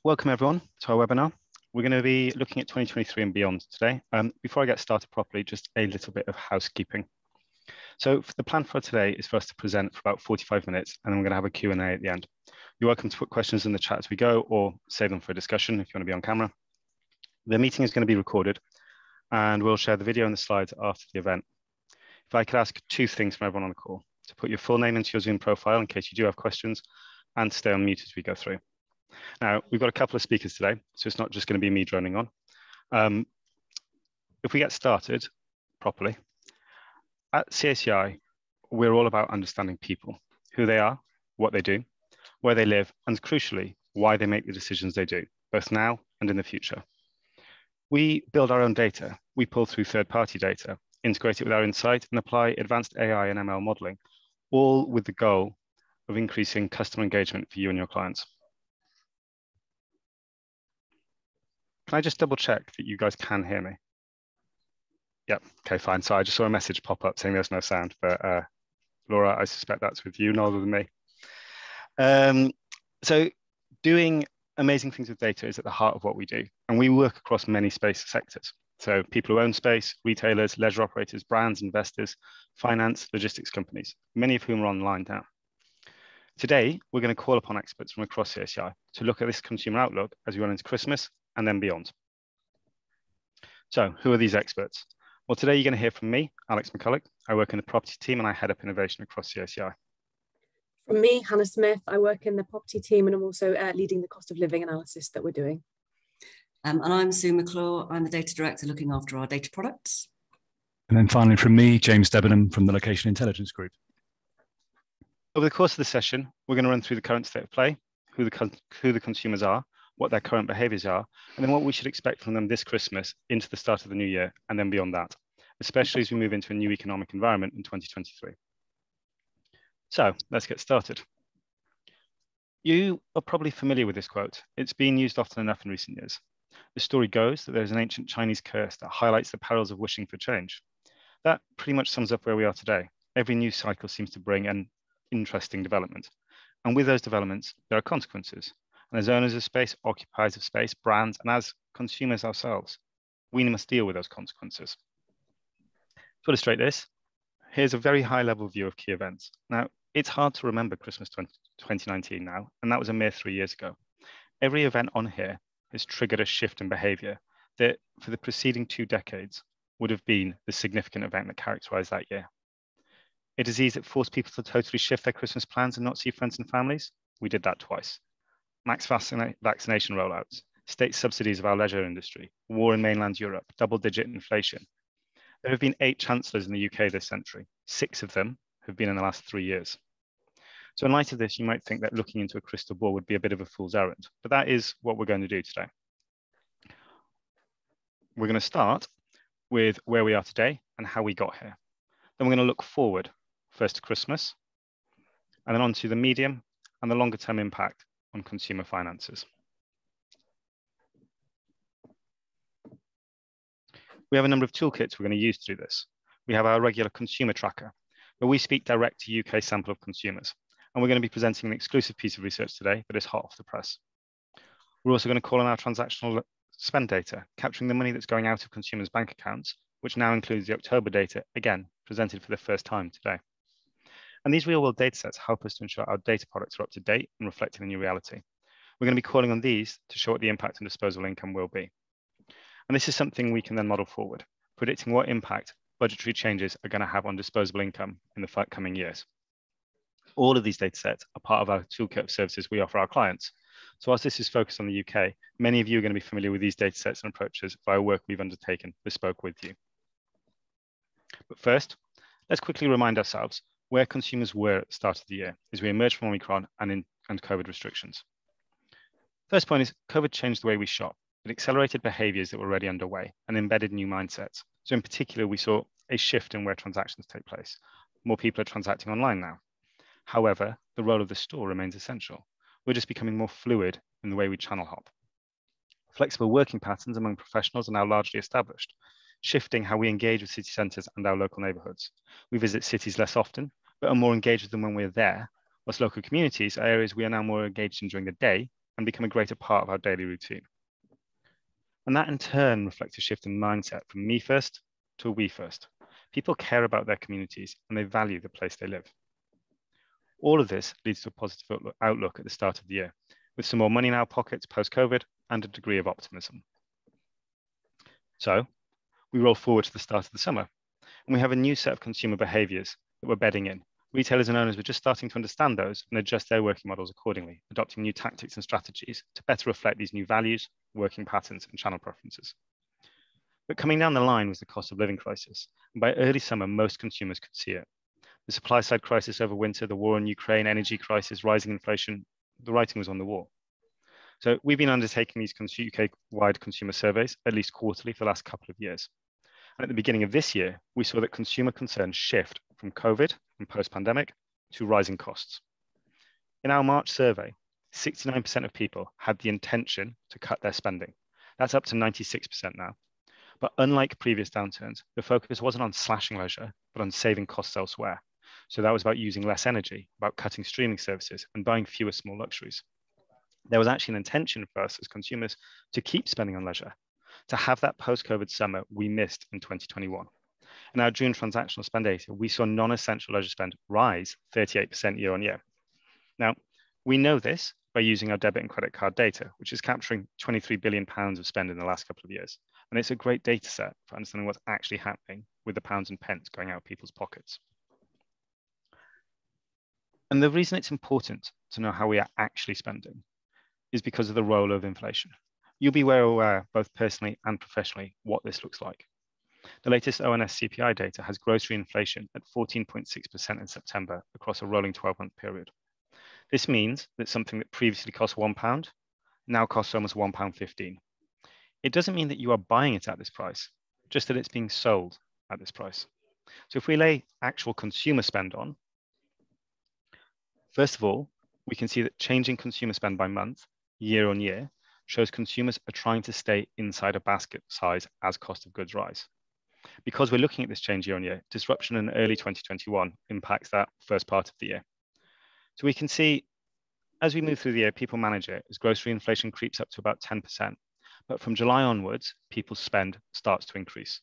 Welcome everyone to our webinar. We're going to be looking at 2023 and beyond today. Before I get started properly, just a little bit of housekeeping. So the plan for today is for us to present for about 45 minutes, and then we're going to have a Q&A at the end. You're welcome to put questions in the chat as we go, or save them for a discussion if you want to be on camera. The meeting is going to be recorded, and we'll share the video and the slides after the event. If I could ask two things from everyone on the call: to put your full name into your Zoom profile in case you do have questions, and to stay on mute as we go through. Now, we've got a couple of speakers today, so it's not just going to be me droning on. If we get started properly, at CACI, we're all about understanding people, who they are, what they do, where they live, and crucially, why they make the decisions they do, both now and in the future. We build our own data. We pull through third-party data, integrate it with our insight, and apply advanced AI and ML modeling, all with the goal of increasing customer engagement for you and your clients. Can I just double check that you guys can hear me? Yep, okay, fine. So I just saw a message pop up saying there's no sound, but Laura, I suspect that's with you, rather than me. So doing amazing things with data is at the heart of what we do. And we work across many space sectors. So people who own space, retailers, leisure operators, brands, investors, finance, logistics companies, many of whom are online now. Today, we're going to call upon experts from across CACI to look at this consumer outlook as we run into Christmas and then beyond. So who are these experts? Well, today you're going to hear from me, Alex McCulloch. I work in the property team and I head up innovation across CACI. From me, Hannah Smith, I work in the property team and I'm also leading the cost of living analysis that we're doing. And I'm Sue MacLure. I'm the data director looking after our data products. And then finally from me, James Debenham from the Location Intelligence Group. Over the course of the session, we're going to run through the current state of play, who the consumers are, what their current behaviors are, and then what we should expect from them this Christmas into the start of the new year and then beyond that, especially as we move into a new economic environment in 2023. So let's get started. You are probably familiar with this quote. It's been used often enough in recent years. The story goes that there's an ancient Chinese curse that highlights the perils of wishing for change. That pretty much sums up where we are today. Every news cycle seems to bring an interesting development. And with those developments, there are consequences. And as owners of space, occupiers of space, brands, and as consumers ourselves, we must deal with those consequences. To illustrate this, here's a very high-level view of key events. Now, it's hard to remember Christmas 2019 now, and that was a mere 3 years ago. Every event on here has triggered a shift in behavior that, for the preceding 2 decades, would have been the significant event that characterized that year. A disease that forced people to totally shift their Christmas plans and not see friends and families? We did that twice. Max vaccination rollouts, state subsidies of our leisure industry, war in mainland Europe, double-digit inflation. There have been 8 chancellors in the UK this century. 6 of them have been in the last 3 years. So in light of this, you might think that looking into a crystal ball would be a bit of a fool's errand, but that is what we're going to do today. We're going to start with where we are today and how we got here. Then we're going to look forward, first to Christmas, and then on to the medium and the longer term impact on consumer finances. We have a number of toolkits we're going to use to do this. We have our regular consumer tracker, where we speak direct to UK sample of consumers. And we're going to be presenting an exclusive piece of research today that is hot off the press. We're also going to call on our transactional spend data, capturing the money that's going out of consumers' bank accounts, which now includes the October data, again, presented for the first time today. And these real-world data sets help us to ensure our data products are up to date and reflecting the new reality. We're going to be calling on these to show what the impact on disposable income will be. And this is something we can then model forward, predicting what impact budgetary changes are going to have on disposable income in the coming years. All of these data sets are part of our toolkit of services we offer our clients. So whilst this is focused on the UK, many of you are going to be familiar with these data sets and approaches via work we've undertaken bespoke with you. But first, let's quickly remind ourselves where consumers were at the start of the year as we emerged from Omicron and COVID restrictions. First point is COVID changed the way we shop. It accelerated behaviors that were already underway and embedded new mindsets. So in particular, we saw a shift in where transactions take place. More people are transacting online now. However, the role of the store remains essential. We're just becoming more fluid in the way we channel hop. Flexible working patterns among professionals are now largely established, shifting how we engage with city centres and our local neighbourhoods. We visit cities less often, but are more engaged with them when we're there, whilst local communities are areas we are now more engaged in during the day and become a greater part of our daily routine. And that in turn reflects a shift in mindset from me first to we first. People care about their communities and they value the place they live. All of this leads to a positive outlook at the start of the year, with some more money in our pockets post-COVID and a degree of optimism. So we roll forward to the start of the summer, and we have a new set of consumer behaviours that we're bedding in. Retailers and owners were just starting to understand those and adjust their working models accordingly, adopting new tactics and strategies to better reflect these new values, working patterns, and channel preferences. But coming down the line was the cost of living crisis, and by early summer, most consumers could see it. The supply side crisis over winter, the war in Ukraine, energy crisis, rising inflation, the writing was on the wall. So we've been undertaking these UK-wide consumer surveys at least quarterly for the last couple of years. And at the beginning of this year, we saw that consumer concerns shift from COVID and post-pandemic to rising costs. In our March survey, 69% of people had the intention to cut their spending. That's up to 96% now. But unlike previous downturns, the focus wasn't on slashing leisure, but on saving costs elsewhere. So that was about using less energy, about cutting streaming services and buying fewer small luxuries. There was actually an intention for us as consumers to keep spending on leisure, to have that post-COVID summer we missed in 2021. In our June transactional spend data, we saw non-essential leisure spend rise 38% year on year. Now, we know this by using our debit and credit card data, which is capturing £23 billion of spend in the last couple of years. And it's a great data set for understanding what's actually happening with the pounds and pence going out of people's pockets. And the reason it's important to know how we are actually spending is because of the role of inflation. You'll be well aware, both personally and professionally, what this looks like. The latest ONS CPI data has grocery inflation at 14.6% in September across a rolling 12-month period. This means that something that previously cost £1 now costs almost £1.15. It doesn't mean that you are buying it at this price, just that it's being sold at this price. So if we lay actual consumer spend on, first of all, we can see that changing consumer spend by month, year on year, shows consumers are trying to stay inside a basket size as cost of goods rise. Because we're looking at this change year on year, disruption in early 2021 impacts that first part of the year. So we can see as we move through the year, people manage it as grocery inflation creeps up to about 10%. But from July onwards, people's spend starts to increase.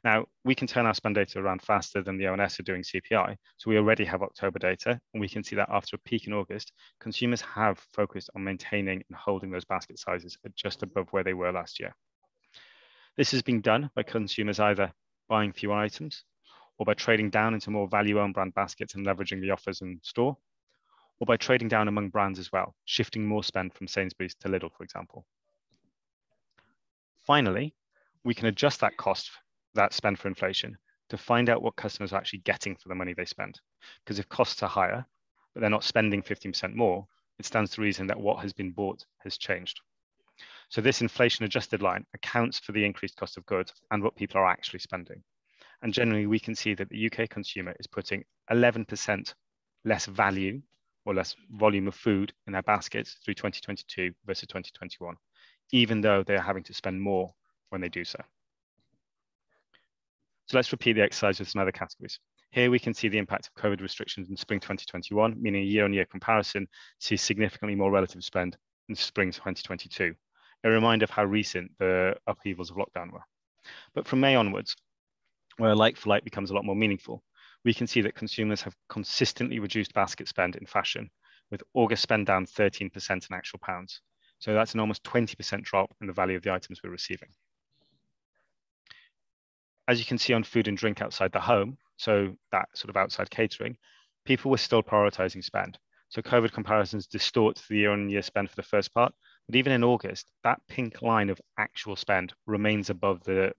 Now, we can turn our spend data around faster than the ONS are doing CPI. So we already have October data, and we can see that after a peak in August, consumers have focused on maintaining and holding those basket sizes at just above where they were last year. This has been done by consumers either buying fewer items or by trading down into more value-owned brand baskets and leveraging the offers in store, or by trading down among brands as well, shifting more spend from Sainsbury's to Lidl, for example. Finally, we can adjust that cost, that spend for inflation, to find out what customers are actually getting for the money they spend. Because if costs are higher, but they're not spending 15% more, it stands to reason that what has been bought has changed. So this inflation adjusted line accounts for the increased cost of goods and what people are actually spending. And generally, we can see that the UK consumer is putting 11% less value or less volume of food in their baskets through 2022 versus 2021, even though they are having to spend more when they do so. So let's repeat the exercise with some other categories. Here we can see the impact of COVID restrictions in spring 2021, meaning a year-on-year comparison sees significantly more relative spend in spring 2022. A reminder of how recent the upheavals of lockdown were. But from May onwards, where like-for-like becomes a lot more meaningful, we can see that consumers have consistently reduced basket spend in fashion, with August spend down 13% in actual pounds. So that's an almost 20% drop in the value of the items we're receiving. As you can see on food and drink outside the home, so that sort of outside catering, people were still prioritizing spend. So COVID comparisons distort the year-on-year spend for the first part, but even in August, that pink line of actual spend remains above the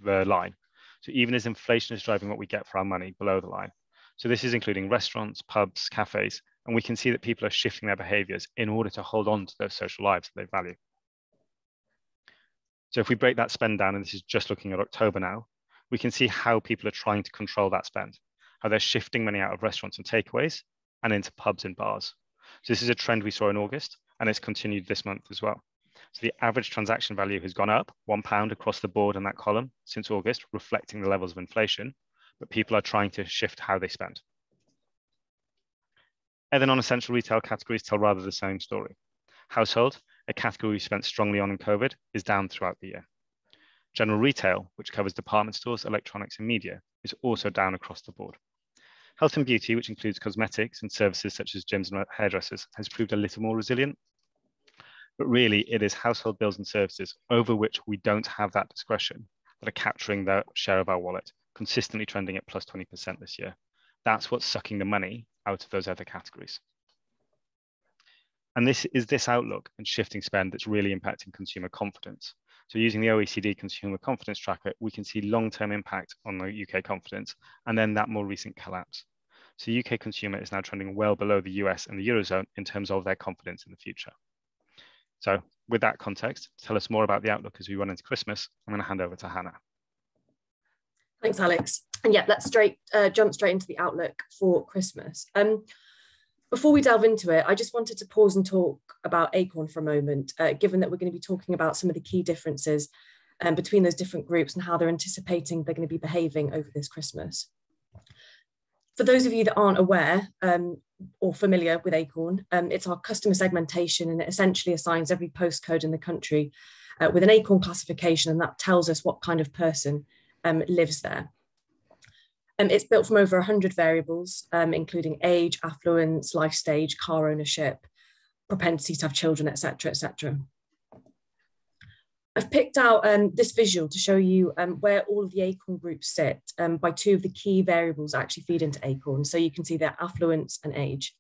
line. So even as inflation is driving what we get for our money below the line. So this is including restaurants, pubs, cafes, and we can see that people are shifting their behaviors in order to hold on to those social lives that they value. So if we break that spend down, and this is just looking at October now, we can see how people are trying to control that spend, how they're shifting money out of restaurants and takeaways and into pubs and bars. So this is a trend we saw in August, and it's continued this month as well. So the average transaction value has gone up £1 across the board in that column since August, reflecting the levels of inflation, but people are trying to shift how they spend. Other non-essential retail categories tell rather the same story. Household, a category we spent strongly on in COVID, is down throughout the year. General retail, which covers department stores, electronics and media, is also down across the board. Health and beauty, which includes cosmetics and services such as gyms and hairdressers, has proved a little more resilient. But really, it is household bills and services over which we don't have that discretion that are capturing the share of our wallet, consistently trending at plus 20% this year. That's what's sucking the money out of those other categories. And this is this outlook and shifting spend that's really impacting consumer confidence. So using the OECD Consumer Confidence Tracker, we can see long-term impact on the UK confidence and then that more recent collapse. So UK consumer is now trending well below the US and the Eurozone in terms of their confidence in the future. So with that context, to tell us more about the outlook as we run into Christmas, I'm going to hand over to Hannah. Thanks, Alex. And yeah, let's jump straight into the outlook for Christmas. Before we delve into it, I just wanted to pause and talk about Acorn for a moment, given that we're going to be talking about some of the key differences between those different groups and how they're anticipating they're going to be behaving over this Christmas. For those of you that aren't aware or familiar with Acorn, it's our customer segmentation, and it essentially assigns every postcode in the country with an Acorn classification, and that tells us what kind of person lives there. It's built from over 100 variables, including age, affluence, life stage, car ownership, propensity to have children, etc., etc. I've picked out this visual to show you where all of the Acorn groups sit by two of the key variables that actually feed into Acorn. So you can see their affluence and age.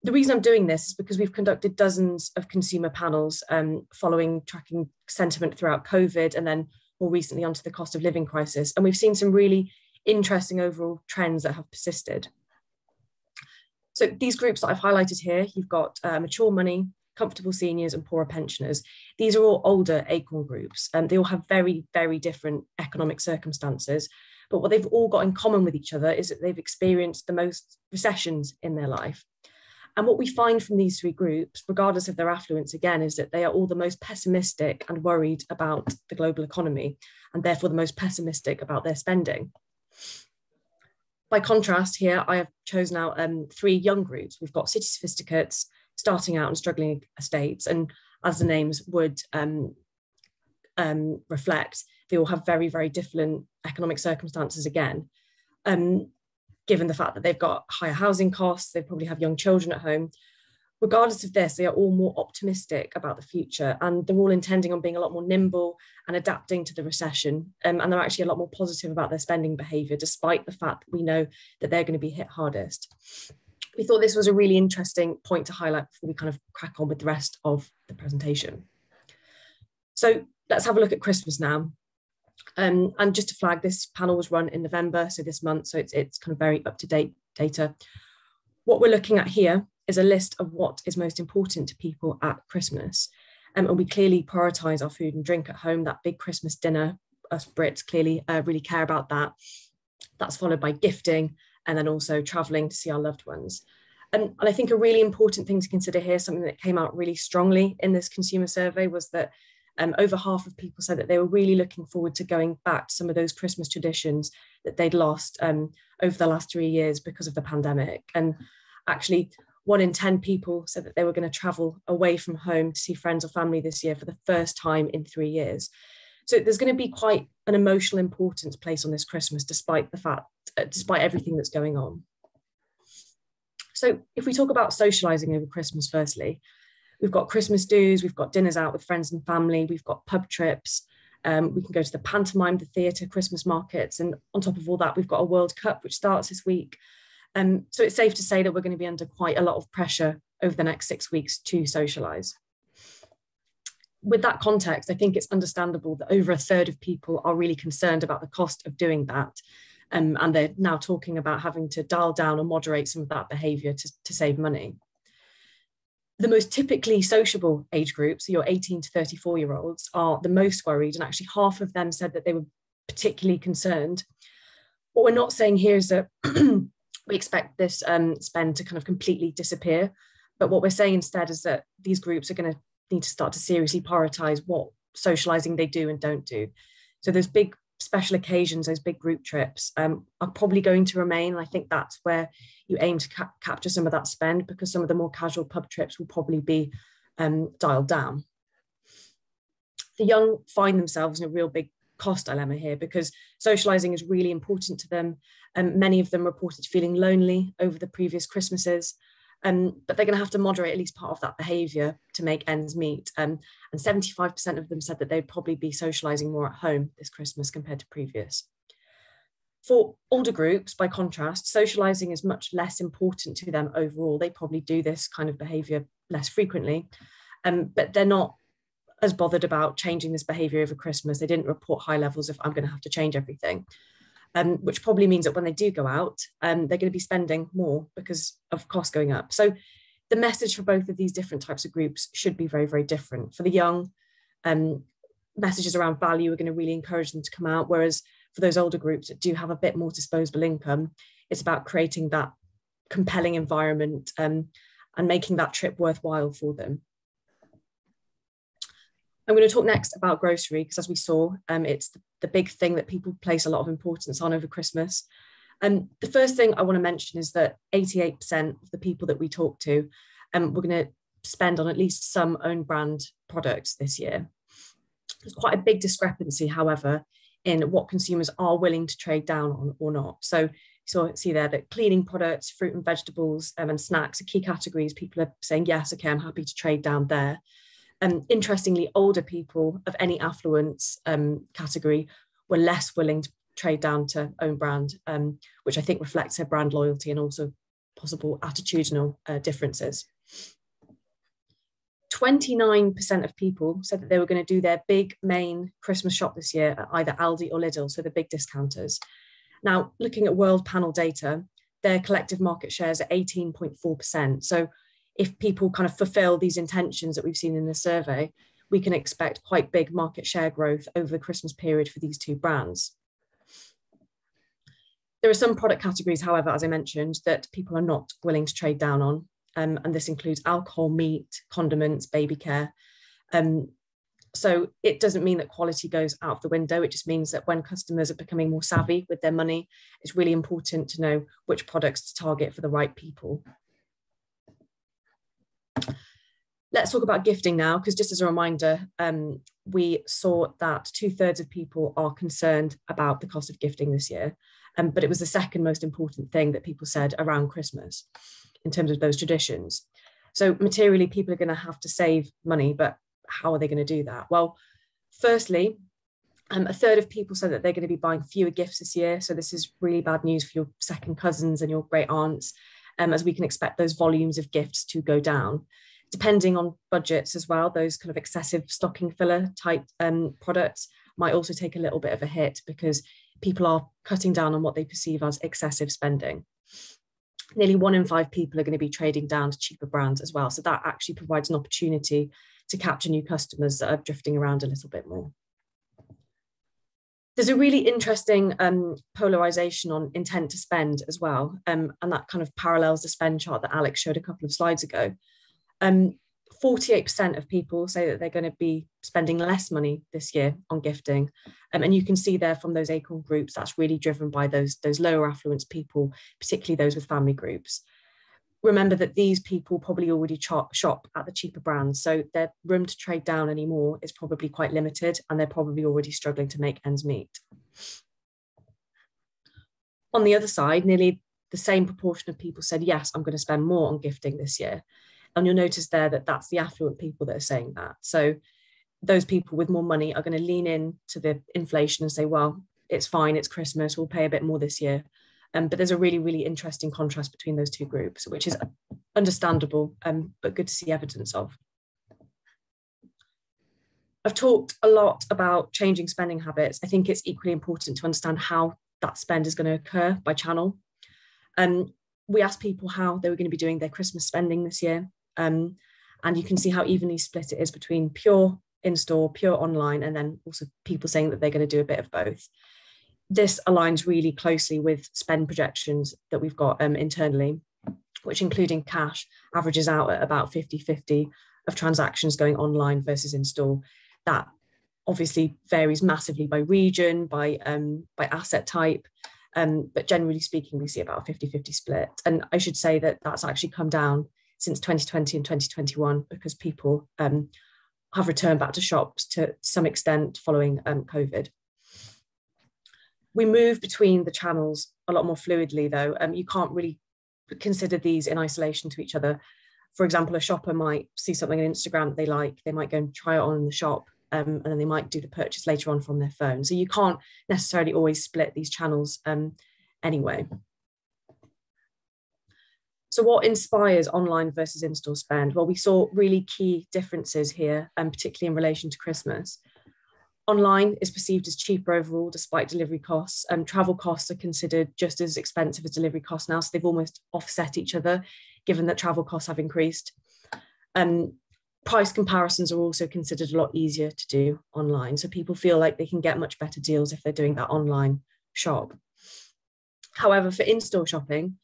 The reason I'm doing this is because we've conducted dozens of consumer panels following tracking sentiment throughout COVID and then more recently onto the cost of living crisis. And we've seen some really interesting overall trends that have persisted. So these groups that I've highlighted here, you've got mature money, comfortable seniors and poorer pensioners. These are all older Acorn groups and they all have very, very different economic circumstances. But what they've all got in common with each other is that they've experienced the most recessions in their life. And what we find from these three groups, regardless of their affluence, again, is that they are all the most pessimistic and worried about the global economy and therefore the most pessimistic about their spending. By contrast, here I have chosen out three young groups. We've got city sophisticates, starting out and struggling estates, and as the names would reflect, they all have very, very different economic circumstances again. Given the fact that they've got higher housing costs, they probably have young children at home. Regardless of this, they are all more optimistic about the future and they're all intending on being a lot more nimble and adapting to the recession. And they're actually a lot more positive about their spending behaviour, despite the fact that we know that they're going to be hit hardest. We thought this was a really interesting point to highlight before we kind of crack on with the rest of the presentation. So let's have a look at Christmas now. And just to flag, this panel was run in November, so this month, so it's kind of very up-to-date data. What we're looking at here is a list of what is most important to people at Christmas. And we clearly prioritise our food and drink at home. That big Christmas dinner, us Brits clearly really care about that. That's followed by gifting and then also travelling to see our loved ones. And I think a really important thing to consider here, something that came out really strongly in this consumer survey, was that over half of people said that they were really looking forward to going back to some of those Christmas traditions that they'd lost over the last 3 years because of the pandemic. And actually, 1 in 10 people said that they were going to travel away from home to see friends or family this year for the first time in 3 years. So there's going to be quite an emotional importance placed on this Christmas, despite everything that's going on. So if we talk about socialising over Christmas, firstly, we've got Christmas do's, we've got dinners out with friends and family, we've got pub trips, we can go to the pantomime, the theatre, Christmas markets, and on top of all that, we've got a World Cup, which starts this week. So it's safe to say that we're going to be under quite a lot of pressure over the next 6 weeks to socialise. With that context, I think it's understandable that over 1/3 of people are really concerned about the cost of doing that. And they're now talking about having to dial down and moderate some of that behaviour to save money. The most typically sociable age groups, so your 18 to 34-year-olds, are the most worried, and actually half of them said that they were particularly concerned. What we're not saying here is that we expect this spend to kind of completely disappear, but what we're saying instead is that these groups are going to need to start to seriously prioritise what socialising they do and don't do. So those big special occasions, those big group trips are probably going to remain. And I think that's where you aim to capture some of that spend, because some of the more casual pub trips will probably be dialed down. The young find themselves in a real big cost dilemma here because socialising is really important to them. Many of them reported feeling lonely over the previous Christmases, but they're going to have to moderate at least part of that behaviour to make ends meet. And 75% of them said that they'd probably be socialising more at home this Christmas compared to previous. For older groups, by contrast, socialising is much less important to them overall. They probably do this kind of behaviour less frequently, but they're not as bothered about changing this behaviour over Christmas. They didn't report high levels of I'm going to have to change everything, which probably means that when they do go out, they're going to be spending more because of costs going up. So the message for both of these different types of groups should be very, very different. For the young, messages around value are going to really encourage them to come out, whereas for those older groups that do have a bit more disposable income, it's about creating that compelling environment and making that trip worthwhile for them. I'm going to talk next about grocery because, as we saw, it's the big thing that people place a lot of importance on over Christmas. The first thing I want to mention is that 88% of the people that we talk to we're going to spend on at least some own brand products this year. There's quite a big discrepancy, however, in what consumers are willing to trade down on or not. So see there that cleaning products, fruit and vegetables and snacks are key categories. People are saying, yes, okay, I'm happy to trade down there. Interestingly, older people of any affluence category were less willing to trade down to own brand, which I think reflects their brand loyalty and also possible attitudinal differences. 29% of people said that they were going to do their big main Christmas shop this year at either Aldi or Lidl, so the big discounters. Now, looking at World Panel data, their collective market shares are 18.4%. So if people kind of fulfill these intentions that we've seen in the survey, we can expect quite big market share growth over the Christmas period for these two brands. There are some product categories, however, as I mentioned, that people are not willing to trade down on. And this includes alcohol, meat, condiments, baby care. So it doesn't mean that quality goes out of the window. It just means that when customers are becoming more savvy with their money, it's really important to know which products to target for the right people. Let's talk about gifting now, because just as a reminder, we saw that 2/3 of people are concerned about the cost of gifting this year. But it was the second most important thing that people said around Christmas in terms of those traditions. So materially, people are going to have to save money, but how are they going to do that? Well, firstly, 1/3 of people said that they're going to be buying fewer gifts this year. So this is really bad news for your second cousins and your great aunts, as we can expect those volumes of gifts to go down. Depending on budgets as well, those kind of excessive stocking filler type products might also take a little bit of a hit because people are cutting down on what they perceive as excessive spending. Nearly 1 in 5 people are going to be trading down to cheaper brands as well. So that actually provides an opportunity to capture new customers that are drifting around a little bit more. There's a really interesting polarization on intent to spend as well. And that kind of parallels the spend chart that Alex showed a couple of slides ago. 48% of people say that they're going to be spending less money this year on gifting. And you can see there from those Acorn groups, that's really driven by those lower affluence people, particularly those with family groups. Remember that these people probably already shop at the cheaper brands, so their room to trade down anymore is probably quite limited, and they're probably already struggling to make ends meet. On the other side, nearly the same proportion of people said, yes, I'm going to spend more on gifting this year. And you'll notice there that that's the affluent people that are saying that. So those people with more money are going to lean in to the inflation and say, well, it's fine, it's Christmas, we'll pay a bit more this year. But there's a really, really interesting contrast between those two groups, which is understandable, but good to see evidence of. I've talked a lot about changing spending habits. I think it's equally important to understand how that spend is going to occur by channel. We asked people how they were going to be doing their Christmas spending this year. And you can see how evenly split it is between pure in-store, pure online, and then also people saying that they're going to do a bit of both. This aligns really closely with spend projections that we've got internally, which including cash averages out at about 50-50 of transactions going online versus in-store. That obviously varies massively by region, by asset type, but generally speaking, we see about a 50-50 split. And I should say that that's actually come down since 2020 and 2021 because people have returned back to shops to some extent following COVID. We move between the channels a lot more fluidly though. You can't really consider these in isolation to each other. For example, a shopper might see something on Instagram that they like, they might go and try it on in the shop, and then they might do the purchase later on from their phone. So you can't necessarily always split these channels anyway. So what inspires online versus in-store spend? Well, we saw really key differences here, particularly in relation to Christmas. Online is perceived as cheaper overall, despite delivery costs. Travel costs are considered just as expensive as delivery costs now, so they've almost offset each other, given that travel costs have increased. Price comparisons are also considered a lot easier to do online, so people feel like they can get much better deals if they're doing that online shop. However, for in-store shopping,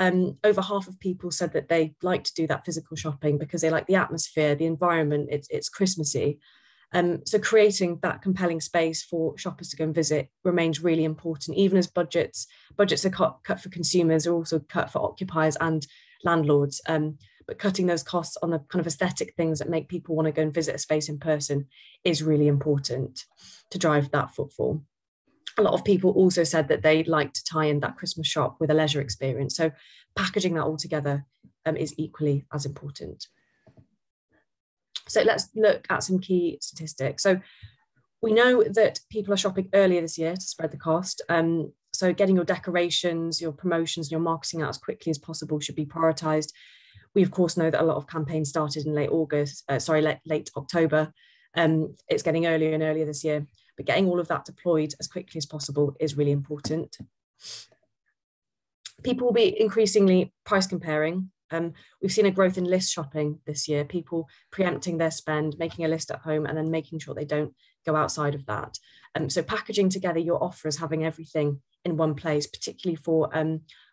over half of people said that they like to do that physical shopping because they like the atmosphere, the environment, it's Christmassy. So creating that compelling space for shoppers to go and visit remains really important, even as budgets are cut for consumers, are also cut for occupiers and landlords. But cutting those costs on the kind of aesthetic things that make people want to go and visit a space in person is really important to drive that footfall. A lot of people also said that they'd like to tie in that Christmas shop with a leisure experience. So packaging that all together is equally as important. So let's look at some key statistics. So we know that people are shopping earlier this year to spread the cost. So getting your decorations, your promotions, and your marketing out as quickly as possible should be prioritised. We of course know that a lot of campaigns started in late October. It's getting earlier and earlier this year, but getting all of that deployed as quickly as possible is really important. People will be increasingly price comparing. We've seen a growth in list shopping this year, people preempting their spend, making a list at home and then making sure they don't go outside of that. So packaging together your offers, having everything in one place, particularly for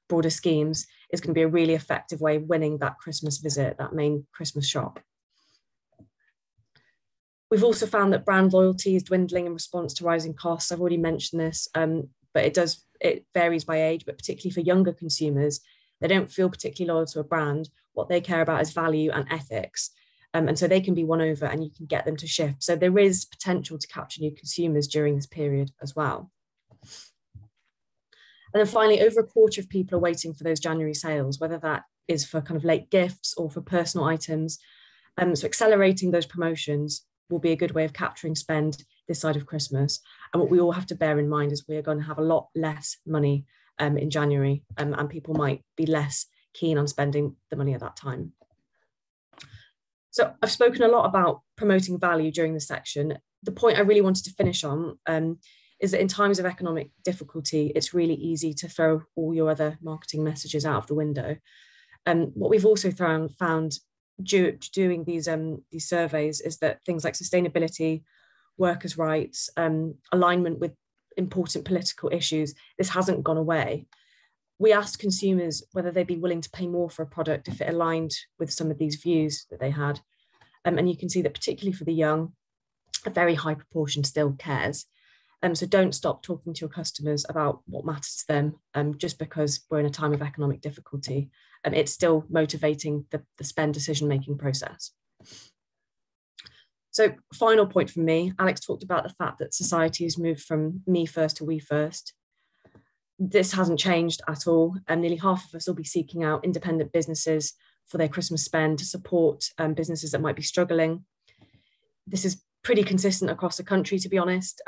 broader schemes, is going to be a really effective way of winning that Christmas visit, that main Christmas shop. We've also found that brand loyalty is dwindling in response to rising costs. I've already mentioned this, but it varies by age, but particularly for younger consumers, they don't feel particularly loyal to a brand. What they care about is value and ethics. And so they can be won over and you can get them to shift. So there is potential to capture new consumers during this period as well. And then finally, over a quarter of people are waiting for those January sales, whether that is for kind of late gifts or for personal items. So accelerating those promotions will be a good way of capturing spend this side of Christmas. And what we all have to bear in mind is we are going to have a lot less money in January, and people might be less keen on spending the money at that time. So I've spoken a lot about promoting value during this section. The point I really wanted to finish on is that in times of economic difficulty, it's really easy to throw all your other marketing messages out of the window. What we've also found doing these surveys is that things like sustainability, workers' rights, alignment with important political issues, this hasn't gone away. We asked consumers whether they'd be willing to pay more for a product if it aligned with some of these views that they had. And you can see that particularly for the young, a very high proportion still cares. So don't stop talking to your customers about what matters to them just because we're in a time of economic difficulty. It's still motivating the spend decision-making process. So final point from me, Alex talked about the fact that society has moved from me first to we first. This hasn't changed at all. Nearly half of us will be seeking out independent businesses for their Christmas spend to support businesses that might be struggling. This is pretty consistent across the country, to be honest.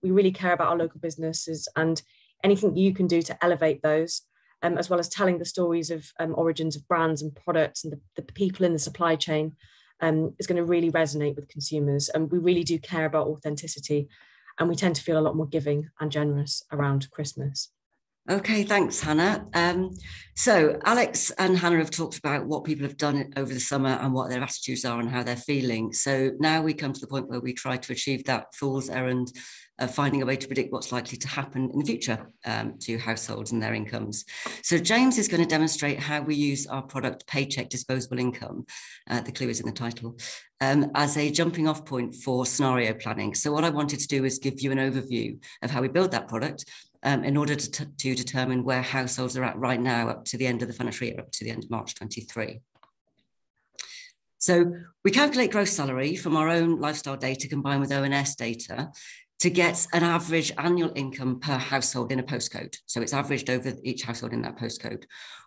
We really care about our local businesses and anything you can do to elevate those, as well as telling the stories of origins of brands and products and the people in the supply chain is going to really resonate with consumers. And we really do care about authenticity, and we tend to feel a lot more giving and generous around Christmas. Okay, thanks, Hannah. So Alex and Hannah have talked about what people have done over the summer and what their attitudes are and how they're feeling. So now we come to the point where we try to achieve that fool's errand of finding a way to predict what's likely to happen in the future to households and their incomes. So James is going to demonstrate how we use our product Paycheck Disposable Income, the clue is in the title, as a jumping off point for scenario planning. So what I wanted to do is give you an overview of how we build that product in order to determine where households are at right now up to the end of the financial year, up to the end of March 23. So we calculate gross salary from our own lifestyle data combined with ONS data to get an average annual income per household in a postcode. So it's averaged over each household in that postcode.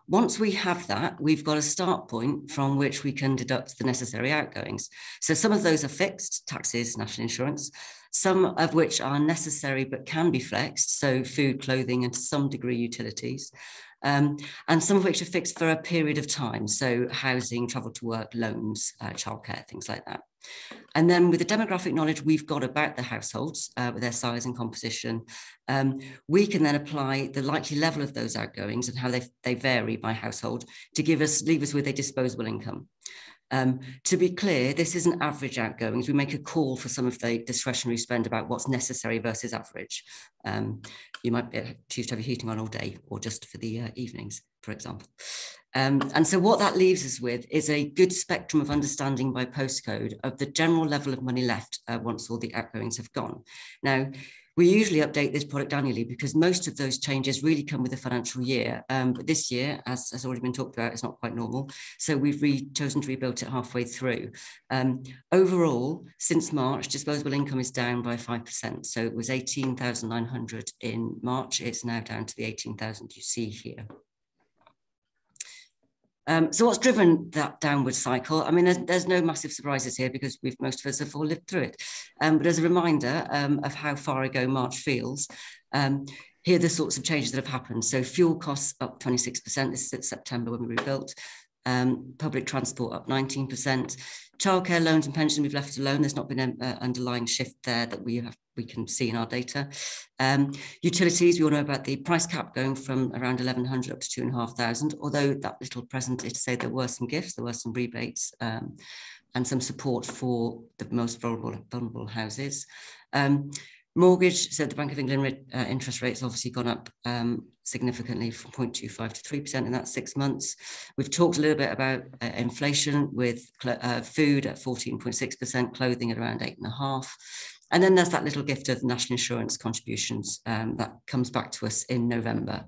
Once we have that, we've got a start point from which we can deduct the necessary outgoings. So some of those are fixed, taxes, national insurance, some of which are necessary but can be flexed, so food, clothing, and to some degree utilities, and some of which are fixed for a period of time, so housing, travel to work, loans, childcare, things like that. And then with the demographic knowledge we've got about the households, with their size and composition, we can then apply the likely level of those outgoings and how they vary by household to leave us with a disposable income. To be clear, this isn't average outgoings. We make a call for some of the discretionary spend about what's necessary versus average. You might choose to have your heating on all day or just for the evenings, for example. And so what that leaves us with is a good spectrum of understanding by postcode of the general level of money left once all the outgoings have gone. Now, we usually update this product annually because most of those changes really come with the financial year. But this year, as has already been talked about, it's not quite normal. So we've chosen to rebuild it halfway through. Overall, since March, disposable income is down by 5%. So it was 18,900 in March. It's now down to the 18,000 you see here. So what's driven that downward cycle? I mean, there's no massive surprises here because most of us have all lived through it. But as a reminder of how far ago March feels, here are the sorts of changes that have happened. So fuel costs up 26%. This is at September when we rebuilt. Public transport up 19%. Childcare, loans and pension we've left alone. There's not been an underlying shift there that we can see in our data. Utilities, we all know about the price cap going from around 1,100 up to 2,500, although that little present is to say there were some gifts, there were some rebates and some support for the most vulnerable houses. Mortgage, so the Bank of England interest rates obviously gone up significantly from 0.25 to 3% in that 6 months. We've talked a little bit about inflation with food at 14.6%, clothing at around 8.5%. And then there's that little gift of national insurance contributions that comes back to us in November.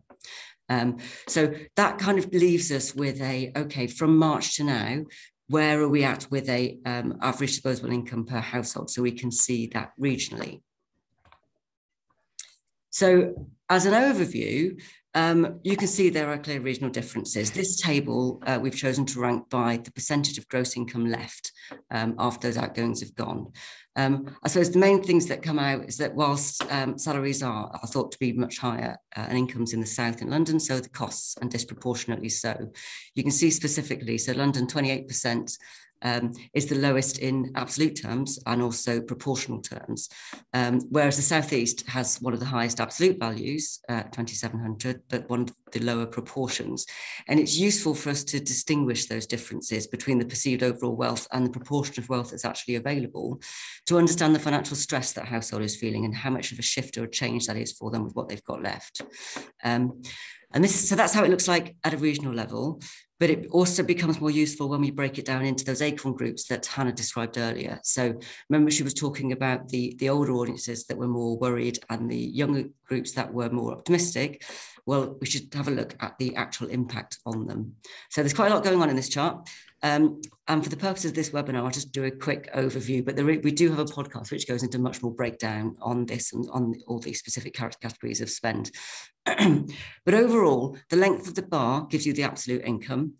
So that kind of leaves us with okay, from March to now, where are we at with a average disposable income per household? So we can see that regionally. So as an overview, you can see there are clear regional differences. This table we've chosen to rank by the percentage of gross income left after those outgoings have gone. I suppose the main things that come out is that whilst salaries are thought to be much higher and incomes in the south in London, so the costs and disproportionately so. You can see specifically, so London 28%, is the lowest in absolute terms and also proportional terms, whereas the Southeast has one of the highest absolute values, 2,700, but one of the lower proportions. And it's useful for us to distinguish those differences between the perceived overall wealth and the proportion of wealth that's actually available to understand the financial stress that household is feeling and how much of a shift or a change that is for them with what they've got left. So that's how it looks like at a regional level. But it also becomes more useful when we break it down into those Acorn groups that Hannah described earlier. So remember, she was talking about the older audiences that were more worried and the younger groups that were more optimistic. Well, we should have a look at the actual impact on them. So there's quite a lot going on in this chart. And for the purpose of this webinar, I'll just do a quick overview, but we do have a podcast which goes into much more breakdown on this and on all these specific categories of spend. But overall, the length of the bar gives you the absolute income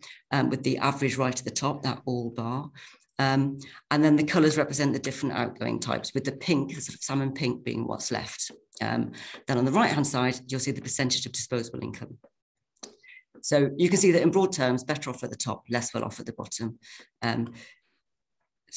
with the average right at the top, that all bar. And then the colours represent the different outgoing types, with the pink, the sort of salmon pink, being what's left. Then on the right-hand side, you'll see the percentage of disposable income. So you can see that in broad terms, better off at the top, less well off at the bottom. And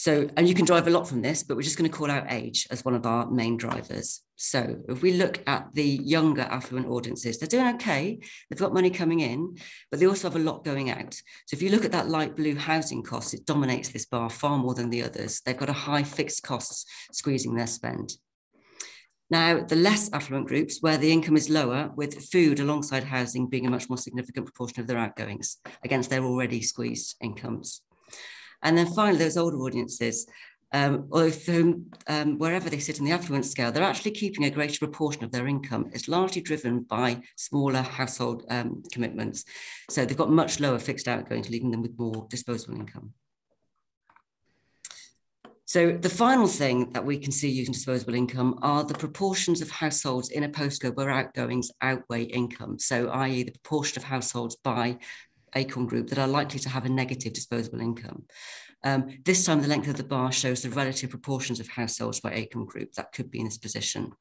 you can drive a lot from this, but we're just going to call out age as one of our main drivers. So if we look at the younger affluent audiences, they're doing okay. They've got money coming in, but they also have a lot going out. So if you look at that light blue housing cost, it dominates this bar far more than the others. They've got a high fixed costs squeezing their spend. Now, the less affluent groups, where the income is lower, with food alongside housing being a much more significant proportion of their outgoings against their already squeezed incomes. And then finally, those older audiences, wherever they sit in the affluent scale, they're actually keeping a greater proportion of their income. It's largely driven by smaller household commitments. So they've got much lower fixed outgoings, leaving them with more disposable income. So the final thing that we can see using disposable income are the proportions of households in a postcode where outgoings outweigh income. So i.e. the proportion of households by Acorn group that are likely to have a negative disposable income. This time the length of the bar shows the relative proportions of households by Acorn group that could be in this position.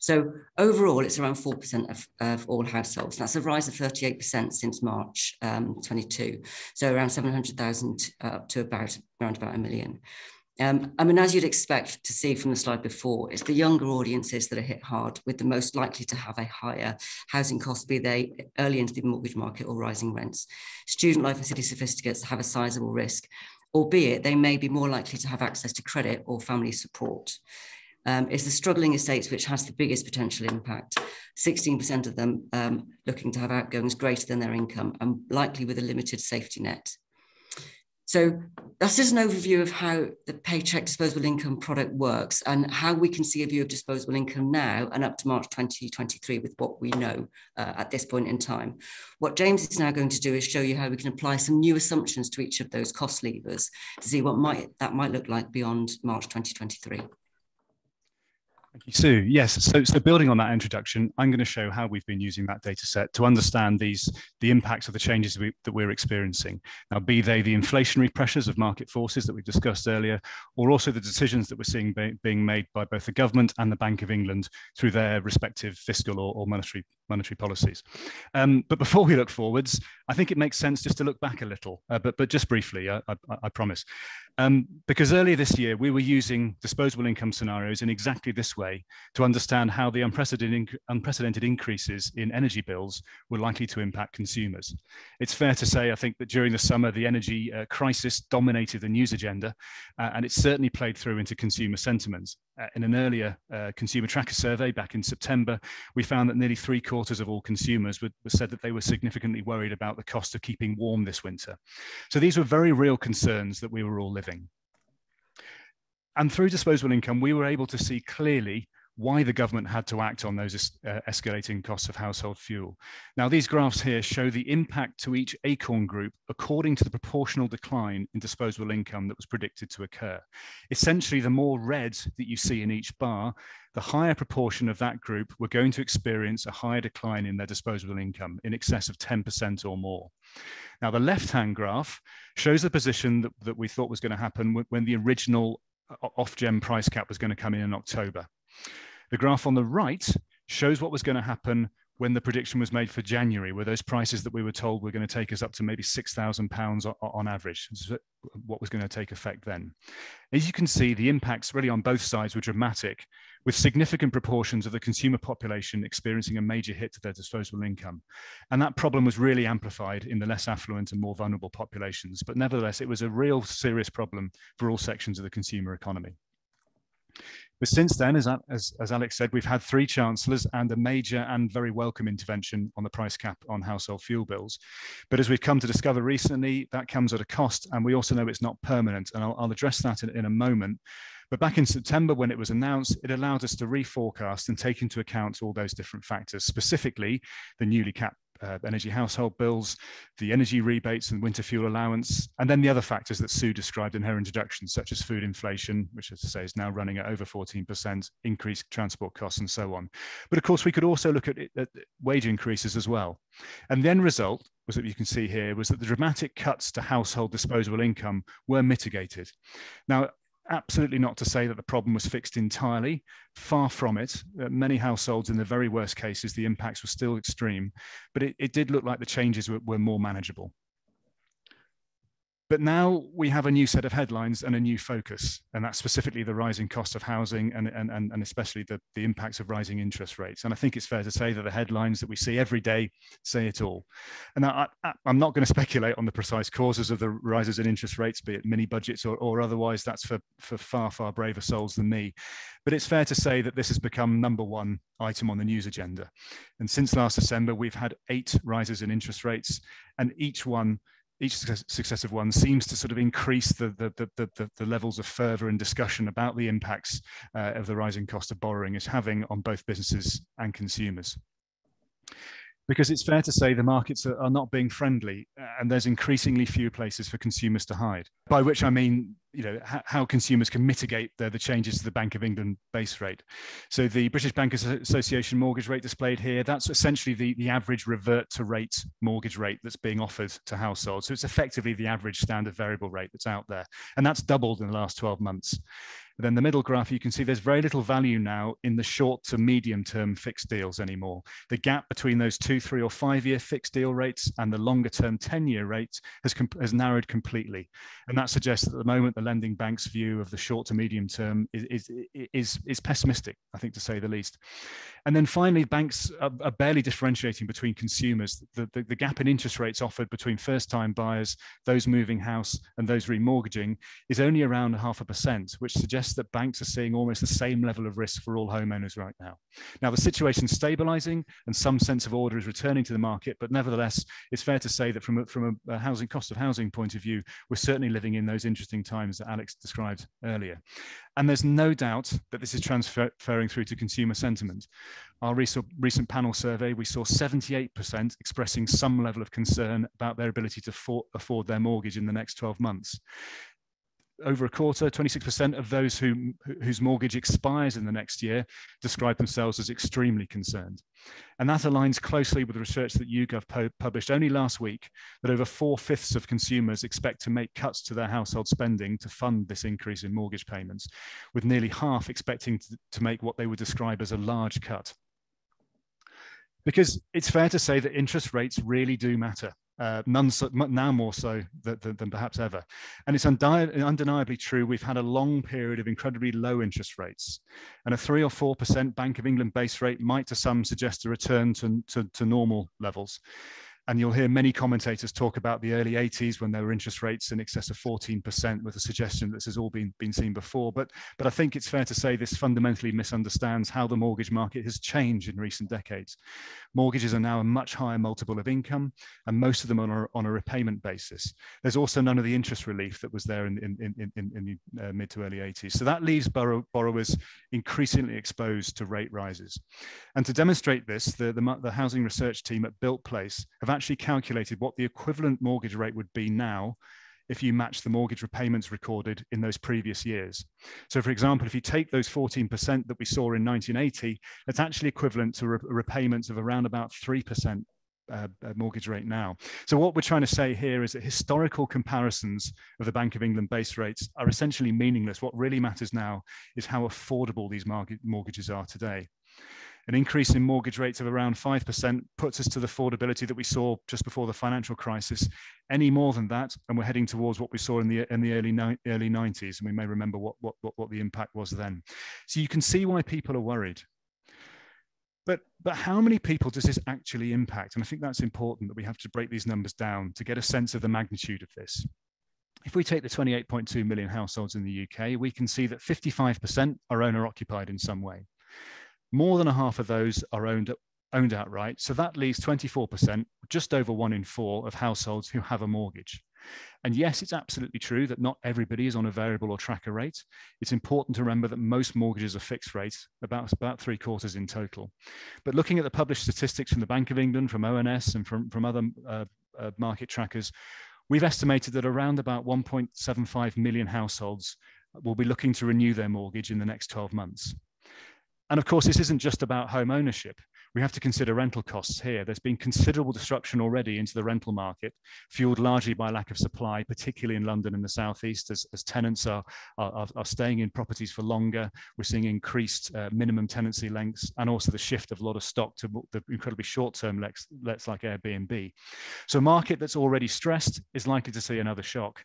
So overall, it's around 4% of all households. That's a rise of 38% since March 22. So around 700,000 to around about 1 million. I mean, as you'd expect to see from the slide before, it's the younger audiences that are hit hard, with the most likely to have a higher housing cost, be they early into the mortgage market or rising rents. Student life and city sophisticates have a sizable risk, albeit they may be more likely to have access to credit or family support. It's the struggling estates which has the biggest potential impact. 16% of them looking to have outgoings greater than their income and likely with a limited safety net. So that's just an overview of how the Paycheck Disposable Income product works and how we can see a view of disposable income now and up to March 2023 with what we know at this point in time. What James is now going to do is show you how we can apply some new assumptions to each of those cost levers to see what that might look like beyond March 2023. Thank you, Sue. Yes, so building on that introduction, I'm going to show how we've been using that data set to understand the impacts of the changes that we're experiencing. Now, be they the inflationary pressures of market forces that we've discussed earlier, or also the decisions that we're seeing being made by both the government and the Bank of England through their respective fiscal or monetary policies. But before we look forwards, I think it makes sense just to look back a little, but just briefly, I promise. Because earlier this year, we were using disposable income scenarios in exactly this way to understand how the unprecedented increases in energy bills were likely to impact consumers. It's fair to say, I think, that during the summer, the energy crisis dominated the news agenda, and it certainly played through into consumer sentiments. In an earlier consumer tracker survey back in September, we found that nearly 3/4 of all consumers said that they were significantly worried about the cost of keeping warm this winter. So these were very real concerns that we were all living. And through disposable income, we were able to see clearly why the government had to act on those escalating costs of household fuel. Now, these graphs here show the impact to each Acorn group according to the proportional decline in disposable income that was predicted to occur. Essentially, the more red that you see in each bar, the higher proportion of that group were going to experience a higher decline in their disposable income, in excess of 10% or more. Now, the left-hand graph shows the position that we thought was going to happen when the original off-gem price cap was going to come in October. The graph on the right shows what was going to happen when the prediction was made for January, where those prices that we were told were going to take us up to maybe £6,000 on average, what was going to take effect then. As you can see, the impacts really on both sides were dramatic, with significant proportions of the consumer population experiencing a major hit to their disposable income. And that problem was really amplified in the less affluent and more vulnerable populations. But nevertheless, it was a real serious problem for all sections of the consumer economy. But since then, as Alex said, we've had 3 chancellors and a major and very welcome intervention on the price cap on household fuel bills. But as we've come to discover recently, that comes at a cost, and we also know it's not permanent, and I'll address that in a moment. But back in September, when it was announced, it allowed us to reforecast and take into account all those different factors, specifically the newly capped energy household bills, the energy rebates and winter fuel allowance, and then the other factors that Sue described in her introduction, such as food inflation, which, as I say, is now running at over 14%, increased transport costs, and so on. But of course, we could also look at wage increases as well. And the end result was that you can see here was that the dramatic cuts to household disposable income were mitigated. Now, absolutely not to say that the problem was fixed entirely, far from it. Many households, in the very worst cases, the impacts were still extreme, but it did look like the changes were more manageable. But now we have a new set of headlines and a new focus, and that's specifically the rising cost of housing and especially the impacts of rising interest rates. And I think it's fair to say that the headlines that we see every day say it all. And I'm not going to speculate on the precise causes of the rises in interest rates, be it mini budgets or otherwise. That's for far, far braver souls than me. But it's fair to say that this has become #1 item on the news agenda. And since last December, we've had 8 rises in interest rates, and each successive one seems to sort of increase the levels of fervour and discussion about the impacts of the rising cost of borrowing is having on both businesses and consumers. Because it's fair to say the markets are not being friendly, and there's increasingly few places for consumers to hide. By which I mean, how consumers can mitigate the changes to the Bank of England base rate. So the British Bankers Association mortgage rate displayed here, that's essentially the average revert to rate mortgage rate that's being offered to households. So it's effectively the average standard variable rate that's out there. And that's doubled in the last 12 months. Then the middle graph, you can see there's very little value now in the short to medium term fixed deals anymore. The gap between those 2, 3 or 5 year fixed deal rates and the longer term 10-year rates has narrowed completely. And that suggests that at the moment, the lending bank's view of the short to medium term is pessimistic, I think, to say the least. And then finally, banks are barely differentiating between consumers. The gap in interest rates offered between first time buyers, those moving house and those remortgaging is only around 0.5%, which suggests that banks are seeing almost the same level of risk for all homeowners right now. Now, the situation's stabilizing and some sense of order is returning to the market, but nevertheless, it's fair to say that from a housing cost of housing point of view, we're certainly living in those interesting times that Alex described earlier. And there's no doubt that this is transferring through to consumer sentiment. Our recent panel survey, we saw 78% expressing some level of concern about their ability to afford their mortgage in the next 12 months. Over a quarter, 26% of those whose mortgage expires in the next year describe themselves as extremely concerned. And that aligns closely with the research that YouGov published only last week, that over 4/5 of consumers expect to make cuts to their household spending to fund this increase in mortgage payments, with nearly half expecting to make what they would describe as a large cut. Because it's fair to say that interest rates really do matter. Now more so than perhaps ever. And it's undeniably true, we've had a long period of incredibly low interest rates. And a 3 or 4% Bank of England base rate might to some suggest a return to normal levels. And you'll hear many commentators talk about the early 80s when there were interest rates in excess of 14%, with a suggestion that this has all been seen before. But I think it's fair to say this fundamentally misunderstands how the mortgage market has changed in recent decades. Mortgages are now a much higher multiple of income, and most of them on a repayment basis. There's also none of the interest relief that was there in the mid to early 80s. So that leaves borrowers increasingly exposed to rate rises. And to demonstrate this, the housing research team at Built Place have actually calculated what the equivalent mortgage rate would be now if you match the mortgage repayments recorded in those previous years. So for example, if you take those 14% that we saw in 1980, that's actually equivalent to repayments of around about 3% mortgage rate now. So what we're trying to say here is that historical comparisons of the Bank of England base rates are essentially meaningless. What really matters now is how affordable these mortgages are today. An increase in mortgage rates of around 5% puts us to the affordability that we saw just before the financial crisis. Any more than that, and we're heading towards what we saw in the early 90s, and we may remember what the impact was then. So you can see why people are worried. But how many people does this actually impact? And I think that's important, that we have to break these numbers down to get a sense of the magnitude of this. If we take the 28.2 million households in the UK, we can see that 55% are owner-occupied in some way. More than a half of those are owned outright. So that leaves 24%, just over 1 in 4 of households who have a mortgage. And yes, it's absolutely true that not everybody is on a variable or tracker rate. It's important to remember that most mortgages are fixed rate, about 3/4 in total. But looking at the published statistics from the Bank of England, from ONS and from other market trackers, we've estimated that around about 1.75 million households will be looking to renew their mortgage in the next 12 months. And of course, this isn't just about home ownership. We have to consider rental costs here. There's been considerable disruption already into the rental market, fueled largely by lack of supply, particularly in London and the southeast, as tenants are staying in properties for longer. We're seeing increased minimum tenancy lengths, and also the shift of a lot of stock to the incredibly short-term lets like Airbnb. So a market that's already stressed is likely to see another shock.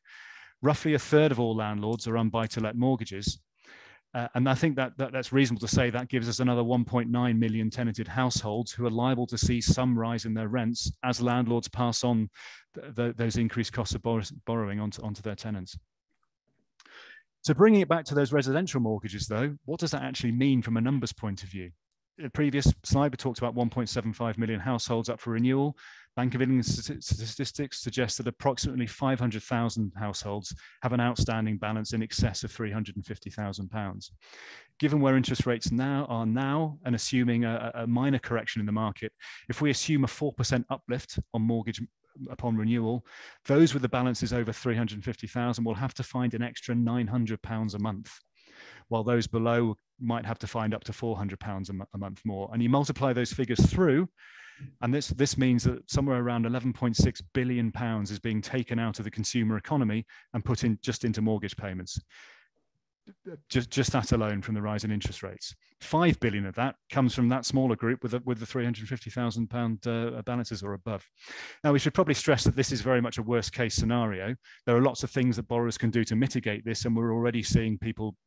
Roughly 1/3 of all landlords are on buy-to-let mortgages. And I think that's reasonable to say that gives us another 1.9 million tenanted households who are liable to see some rise in their rents as landlords pass on those increased costs of borrowing onto their tenants. So bringing it back to those residential mortgages though, what does that actually mean from a numbers point of view? the previous slide, we talked about 1.75 million households up for renewal. Bank of England statistics suggest that approximately 500,000 households have an outstanding balance in excess of £350,000. Given where interest rates are now, and assuming a minor correction in the market, if we assume a 4% uplift on mortgage upon renewal, those with the balances over 350,000 will have to find an extra £900 a month, while those below might have to find up to £400 a month more. And you multiply those figures through, and this means that somewhere around £11.6 billion is being taken out of the consumer economy and put in just into mortgage payments. Just that alone from the rise in interest rates. 5 billion of that comes from that smaller group with the £350,000 balances or above. Now, we should probably stress that this is very much a worst case scenario. There are lots of things that borrowers can do to mitigate this, and we're already seeing people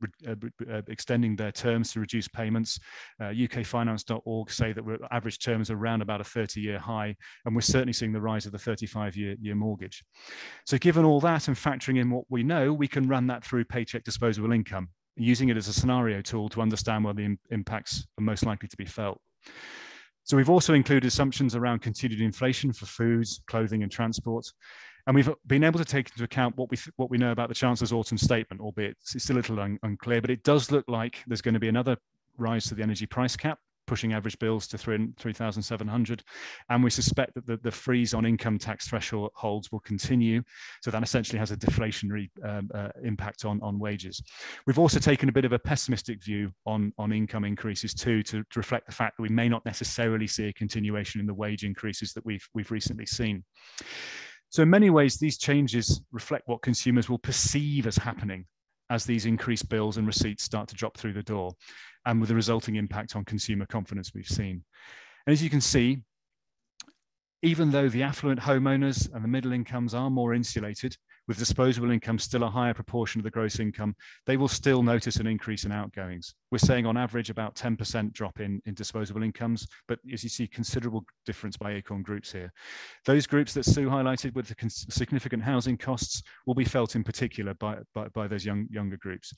extending their terms to reduce payments. ukfinance.org say that average terms are around about a 30-year high, and we're certainly seeing the rise of the 35-year mortgage. So given all that and factoring in what we know, we can run that through Paycheck Disposable Income, using it as a scenario tool to understand where the impacts are most likely to be felt. So we've also included assumptions around continued inflation for foods, clothing, and transport. And we've been able to take into account what we know about the Chancellor's autumn statement, albeit it's still a little unclear, but it does look like there's going to be another rise to the energy price cap, pushing average bills to 3,700. And we suspect that the freeze on income tax thresholds will continue. So that essentially has a deflationary impact on wages. We've also taken a bit of a pessimistic view on income increases too, to reflect the fact that we may not necessarily see a continuation in the wage increases that we've recently seen. So in many ways, these changes reflect what consumers will perceive as happening as these increased bills and receipts start to drop through the door, and with the resulting impact on consumer confidence we've seen. And as you can see, even though the affluent homeowners and the middle incomes are more insulated, with disposable income still a higher proportion of the gross income, they will still notice an increase in outgoings. We're saying on average about 10% drop in disposable incomes, but as you see, considerable difference by Acorn groups here. Those groups that Sue highlighted with the significant housing costs will be felt in particular by those younger groups.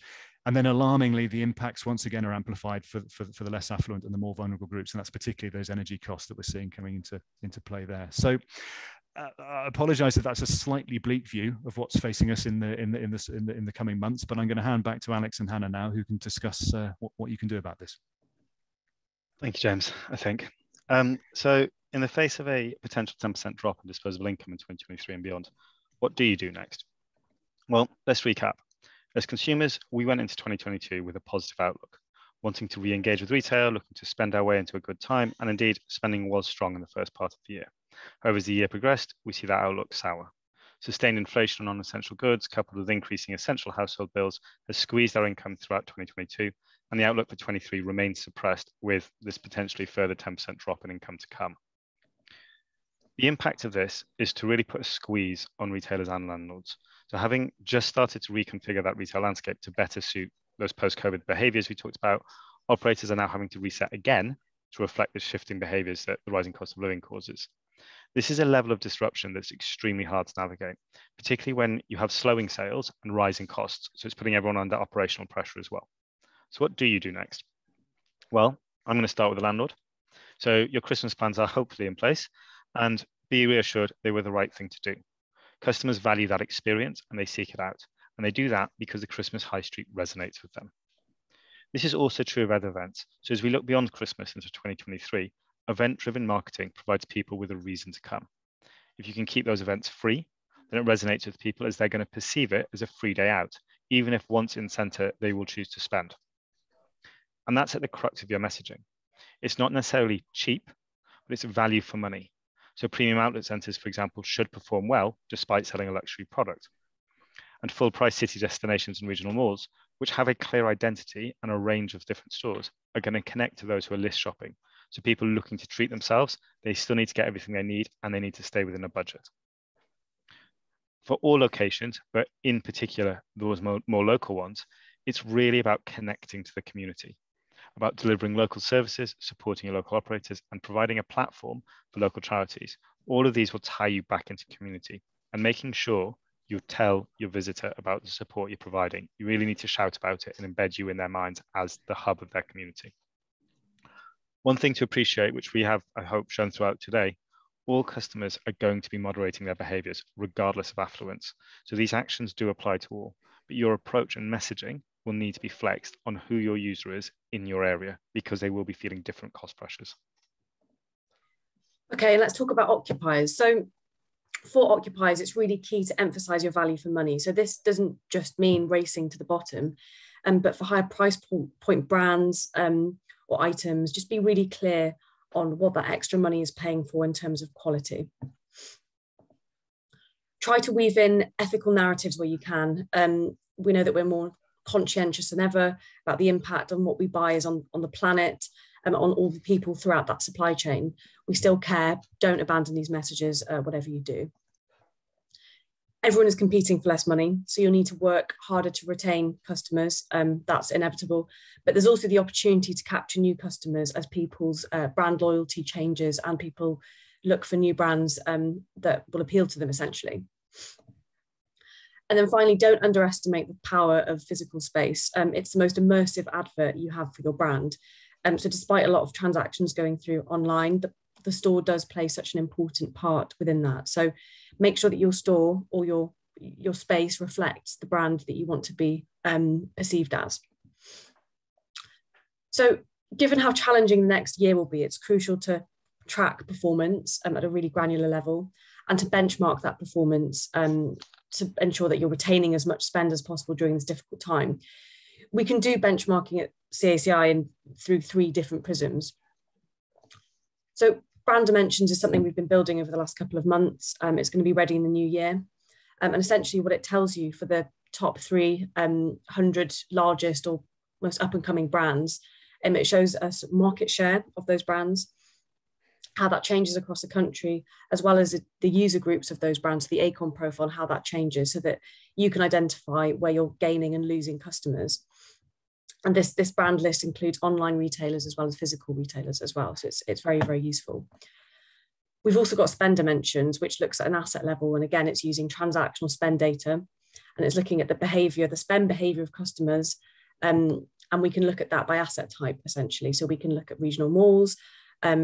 And then alarmingly, the impacts once again are amplified for the less affluent and the more vulnerable groups, and that's particularly those energy costs that we're seeing coming into play there. So I apologise if that's a slightly bleak view of what's facing us in the coming months, but I'm going to hand back to Alex and Hannah now, who can discuss what you can do about this. Thank you, James. I think so. In the face of a potential 10% drop in disposable income in 2023 and beyond, what do you do next? Well, let's recap. As consumers, we went into 2022 with a positive outlook, wanting to re-engage with retail, looking to spend our way into a good time, and indeed, spending was strong in the first part of the year. However, as the year progressed, we see that outlook sour. Sustained inflation on non-essential goods, coupled with increasing essential household bills, has squeezed our income throughout 2022, and the outlook for 23 remains suppressed, with this potentially further 10% drop in income to come. The impact of this is to really put a squeeze on retailers and landlords. So having just started to reconfigure that retail landscape to better suit those post-COVID behaviours we talked about, operators are now having to reset again to reflect the shifting behaviours that the rising cost of living causes. This is a level of disruption that's extremely hard to navigate, particularly when you have slowing sales and rising costs. So it's putting everyone under operational pressure as well. So what do you do next? Well, I'm going to start with the landlord. So your Christmas plans are hopefully in place, and be reassured they were the right thing to do. Customers value that experience and they seek it out. And they do that because the Christmas high street resonates with them. This is also true of other events. So as we look beyond Christmas into 2023, event-driven marketing provides people with a reason to come. If you can keep those events free, then it resonates with people as they're going to perceive it as a free day out, even if once in centre, they will choose to spend. And that's at the crux of your messaging. It's not necessarily cheap, but it's value for money. So premium outlet centres, for example, should perform well despite selling a luxury product. And full price city destinations and regional malls, which have a clear identity and a range of different stores, are going to connect to those who are list shopping. So people looking to treat themselves, they still need to get everything they need and they need to stay within a budget. For all locations, but in particular, those more local ones, it's really about connecting to the community, about delivering local services, supporting your local operators, and providing a platform for local charities. All of these will tie you back into community, and making sure you tell your visitor about the support you're providing. You really need to shout about it and embed you in their minds as the hub of their community. One thing to appreciate, which we have, I hope, shown throughout today, all customers are going to be moderating their behaviors regardless of affluence. So these actions do apply to all, but your approach and messaging will need to be flexed on who your user is in your area, because they will be feeling different cost pressures. Okay, let's talk about occupiers. So for occupiers, it's really key to emphasize your value for money. So this doesn't just mean racing to the bottom, but for higher price point brands or items, just be really clear on what that extra money is paying for in terms of quality. Try to weave in ethical narratives where you can. We know that we're more conscientious than ever about the impact on what we buy is on the planet, on all the people throughout that supply chain. We still care. Don't abandon these messages, whatever you do. Everyone is competing for less money, so you'll need to work harder to retain customers. That's inevitable, but there's also the opportunity to capture new customers as people's brand loyalty changes and people look for new brands that will appeal to them, essentially. And then finally, don't underestimate the power of physical space. It's the most immersive advert you have for your brand. So despite a lot of transactions going through online, the store does play such an important part within that. So make sure that your store or your space reflects the brand that you want to be perceived as. So given how challenging the next year will be, it's crucial to track performance at a really granular level and to benchmark that performance to ensure that you're retaining as much spend as possible during this difficult time. We can do benchmarking at CACI through 3 different prisms. So brand dimensions is something we've been building over the last couple of months. It's going to be ready in the new year. And essentially what it tells you for the top 300 largest or most up and coming brands, it shows us market share of those brands, how that changes across the country, as well as the user groups of those brands, the Acorn profile, how that changes so that you can identify where you're gaining and losing customers. And this brand list includes online retailers as well as physical retailers as well. So it's very, very useful. We've also got spend dimensions, which looks at an asset level. And again, it's using transactional spend data, and it's looking at the behavior, the spend behavior of customers. And we can look at that by asset type, essentially. So we can look at regional malls,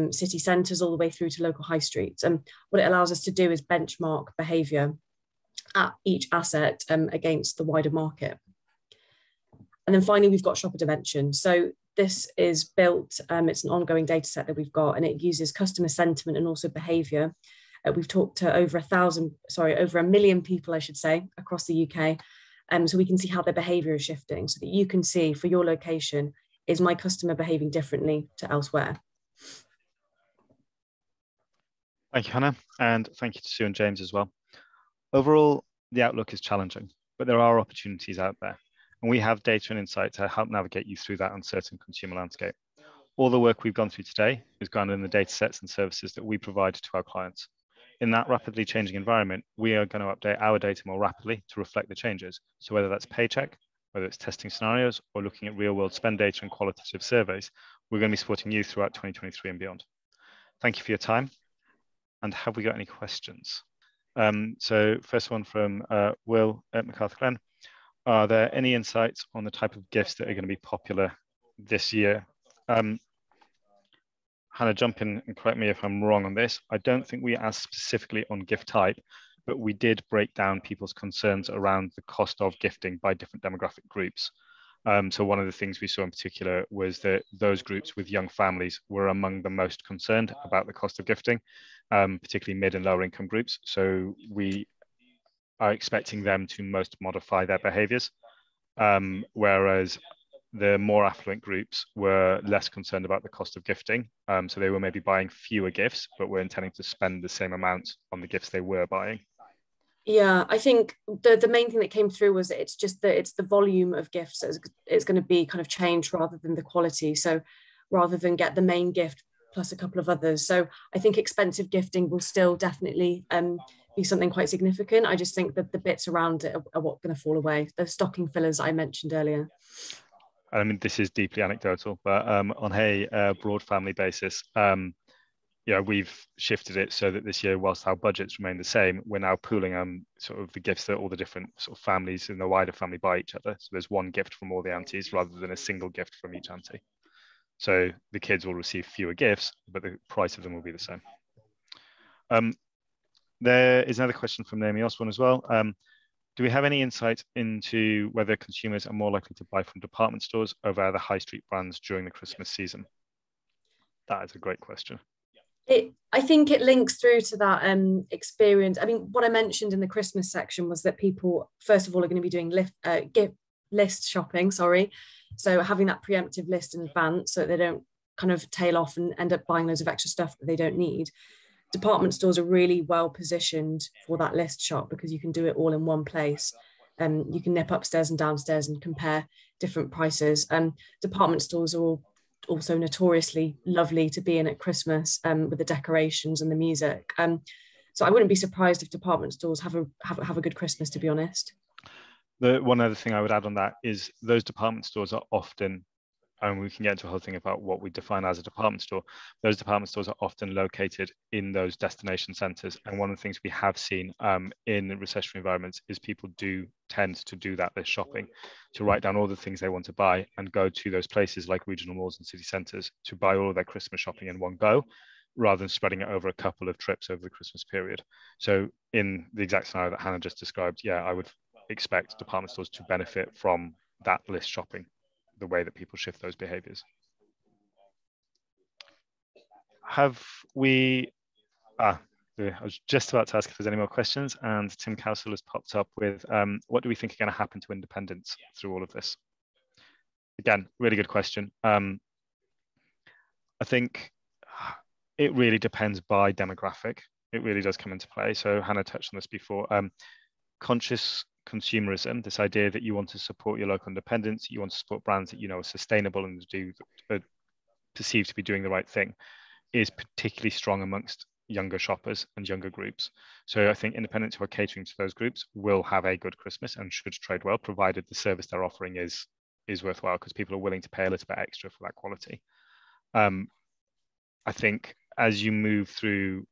city centres, all the way through to local high streets. And what it allows us to do is benchmark behaviour at each asset against the wider market. And then finally, we've got shopper dimension. So this is built, it's an ongoing data set that we've got, and it uses customer sentiment and also behaviour. We've talked to over 1 million people, I should say, across the UK. So we can see how their behaviour is shifting so that you can see for your location, is my customer behaving differently to elsewhere? Thank you, Hannah, and thank you to Sue and James as well. Overall, the outlook is challenging, but there are opportunities out there, and we have data and insight to help navigate you through that uncertain consumer landscape. All the work we've gone through today is grounded in the data sets and services that we provide to our clients. In that rapidly changing environment, we are going to update our data more rapidly to reflect the changes. So whether that's Paycheck, whether it's testing scenarios or looking at real world spend data and qualitative surveys, we're going to be supporting you throughout 2023 and beyond. Thank you for your time. And have we got any questions? So first one from Will at McCulloch. Are there any insights on the type of gifts that are going to be popular this year? Hannah, jump in and correct me if I'm wrong on this. I don't think we asked specifically on gift type, but we did break down people's concerns around the cost of gifting by different demographic groups. So one of the things we saw in particular was that those groups with young families were among the most concerned about the cost of gifting, particularly mid and lower income groups. So we are expecting them to most modify their behaviors, whereas the more affluent groups were less concerned about the cost of gifting. So they were maybe buying fewer gifts, but were intending to spend the same amount on the gifts they were buying. Yeah, I think the main thing that came through was it's just that it's the volume of gifts that it's going to be kind of changed rather than the quality. So rather than get the main gift plus a couple of others. So I think expensive gifting will still definitely be something quite significant. I just think that the bits around it are what's going to fall away. The stocking fillers I mentioned earlier. I mean, this is deeply anecdotal, but on a broad family basis, we've shifted it so that this year, whilst our budgets remain the same, we're now pooling sort of the gifts that all the different sort of families in the wider family buy each other. So there's one gift from all the aunties rather than a single gift from each auntie. So the kids will receive fewer gifts, but the price of them will be the same. There is another question from Naomi Osborne as well. Do we have any insight into whether consumers are more likely to buy from department stores over other high street brands during the Christmas season? That is a great question. I think it links through to that experience. I mean, what I mentioned in the Christmas section was that people, first of all, are going to be doing list shopping, so having that preemptive list in advance so that they don't kind of tail off and end up buying loads of extra stuff that they don't need. Department stores are really well positioned for that list shop because you can do it all in one place. You can nip upstairs and downstairs and compare different prices. Department stores are also notoriously lovely to be in at Christmas with the decorations and the music. So I wouldn't be surprised if department stores have a good Christmas, to be honest. The one other thing I would add on that is those department stores are often, and we can get into a whole thing about what we define as a department store. Those department stores are often located in those destination centres. And one of the things we have seen in recessionary environments is people do tend to do that list shopping, to write down all the things they want to buy and go to those places like regional malls and city centres to buy all of their Christmas shopping in one go, rather than spreading it over a couple of trips over the Christmas period. So in the exact scenario that Hannah just described, yeah, I would expect department stores to benefit from that list shopping, the way that people shift those behaviors. Have we, I was just about to ask if there's any more questions, and Tim Cowsill has popped up with, what do we think are going to happen to independents through all of this? Again, really good question. I think it really depends by demographic. It really does come into play. So Hannah touched on this before. Conscious consumerism, this idea that you want to support your local independents, you want to support brands that you know are sustainable and perceived to be doing the right thing, is particularly strong amongst younger shoppers and younger groups. So I think independents who are catering to those groups will have a good Christmas and should trade well, provided the service they're offering is worthwhile, because people are willing to pay a little bit extra for that quality. I think as you move through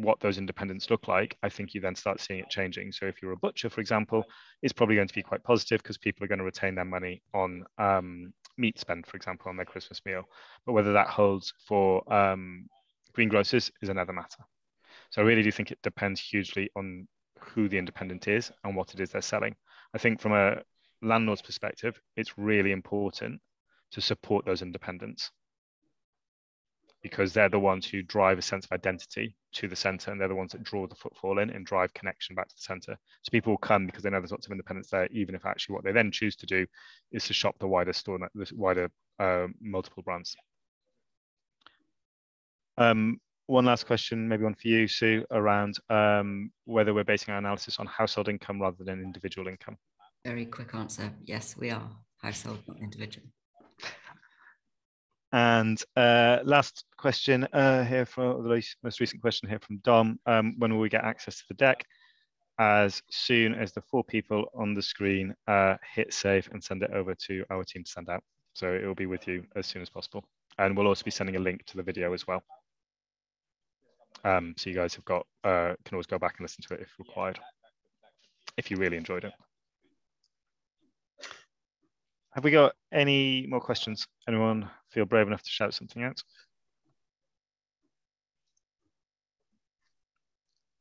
what those independents look like, I think you then start seeing it changing. So if you're a butcher, for example, it's probably going to be quite positive because people are going to retain their money on meat spend, for example, on their Christmas meal. But whether that holds for greengrocers is another matter. So I really do think it depends hugely on who the independent is and what it is they're selling. I think from a landlord's perspective, it's really important to support those independents, because they're the ones who drive a sense of identity to the centre, and they're the ones that draw the footfall in and drive connection back to the centre. So people will come because they know there's lots of independents there, even if actually what they then choose to do is to shop the wider store, the wider multiple brands. One last question, maybe one for you, Sue, around whether we're basing our analysis on household income rather than individual income. Very quick answer. Yes, we are. Household, not individual. And last question here, for the most recent question here from Dom. When will we get access to the deck? As soon as the 4 people on the screen hit save and send it over to our team to send out. So it will be with you as soon as possible. And we'll also be sending a link to the video as well. So you guys have got, can always go back and listen to it if required, if you really enjoyed it. Have we got any more questions? Anyone feel brave enough to shout something out?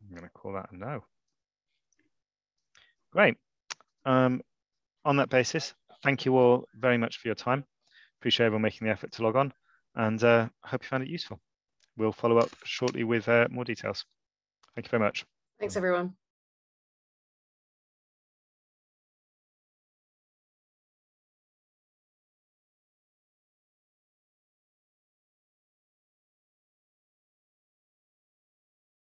I'm going to call that a no. Great. On that basis, thank you all very much for your time. Appreciate everyone making the effort to log on, and hope you found it useful. We'll follow up shortly with more details. Thank you very much. Thanks, everyone.